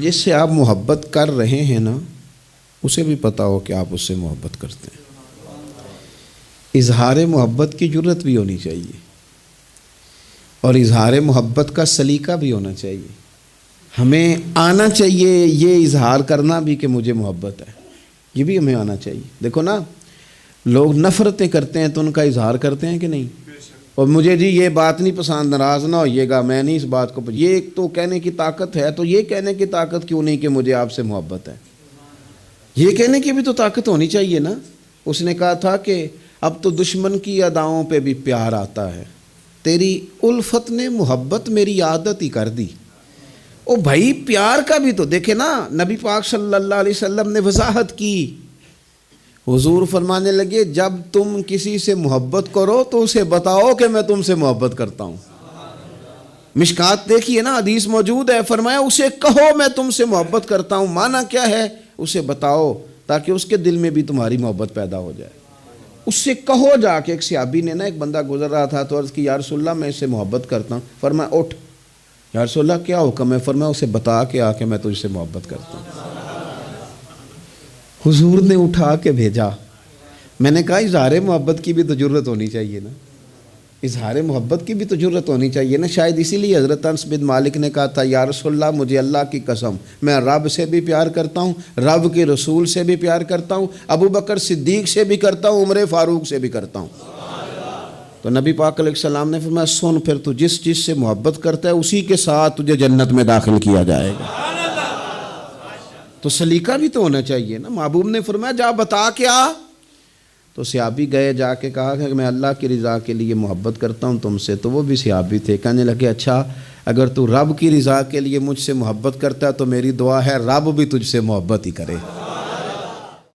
جس سے آپ محبت کر رہے ہیں نا، اسے بھی پتہ ہو کہ آپ اس سے محبت کرتے ہیں۔ اظہار محبت کی جرت بھی ہونی چاہیے اور اظہار محبت کا سلیقہ بھی ہونا چاہیے۔ ہمیں آنا چاہیے یہ اظہار کرنا بھی کہ مجھے محبت ہے، یہ بھی ہمیں آنا چاہیے۔ دیکھو نا، لوگ نفرتیں کرتے ہیں تو ان کا اظہار کرتے ہیں کہ نہیں؟ اور مجھے جی یہ بات نہیں پسند، ناراض نہ ہوئیے گا، میں نہیں اس بات کو یہ ایک تو کہنے کی طاقت ہے، تو یہ کہنے کی طاقت کیوں نہیں کہ مجھے آپ سے محبت ہے؟ یہ کہنے کی بھی تو طاقت ہونی چاہیے نا۔ اس نے کہا تھا کہ اب تو دشمن کی اداؤں پہ بھی پیار آتا ہے، تیری الفت نے محبت میری عادت ہی کر دی۔ او بھائی، پیار کا بھی تو دیکھے نا، نبی پاک صلی اللہ علیہ وسلم نے وضاحت کی۔ حضور فرمانے لگے جب تم کسی سے محبت کرو تو اسے بتاؤ کہ میں تم سے محبت کرتا ہوں۔ مشکات دیکھیے نا، حدیث موجود ہے، فرمایا اسے کہو میں تم سے محبت کرتا ہوں۔ معنی کیا ہے؟ اسے بتاؤ تاکہ اس کے دل میں بھی تمہاری محبت پیدا ہو جائے۔ اس سے کہو جا کے۔ ایک صحابی نے نا، ایک بندہ گزر رہا تھا تو عرض کی یا رسول اللہ میں اس سے محبت کرتا ہوں۔ فرمایا اٹھ، یا رسول اللہ کیا حکم ہے؟ فرمایا اسے بتا کے آ کے میں تجھ سے محبت کرتا ہوں۔ حضور نے اٹھا کے بھیجا۔ میں نے کہا اظہار محبت کی بھی تو جرت ہونی چاہیے نا، اظہار محبت کی بھی تو جرت ہونی چاہیے نا۔ شاید اسی لیے حضرت انس بن مالک نے کہا تھا یا رسول اللہ مجھے اللہ کی قسم میں رب سے بھی پیار کرتا ہوں، رب کے رسول سے بھی پیار کرتا ہوں، ابو بکر صدیق سے بھی کرتا ہوں، عمر فاروق سے بھی کرتا ہوں۔ تو نبی پاک علیہ السلام نے فرمایا سن، پھر تو جس چیز سے محبت کرتا ہے اسی کے ساتھ تجھے جنت میں داخل کیا جائے گا۔ تو سلیقہ بھی تو ہونا چاہیے نا۔ محبوب نے فرمایا جا بتا کے آ۔ تو صحابی گئے، جا کے کہا کہ میں اللہ کی رضا کے لیے محبت کرتا ہوں تم سے۔ تو وہ بھی صحابی تھے، کہنے لگے اچھا اگر تو رب کی رضا کے لیے مجھ سے محبت کرتا ہے تو میری دعا ہے رب بھی تجھ سے محبت ہی کرے۔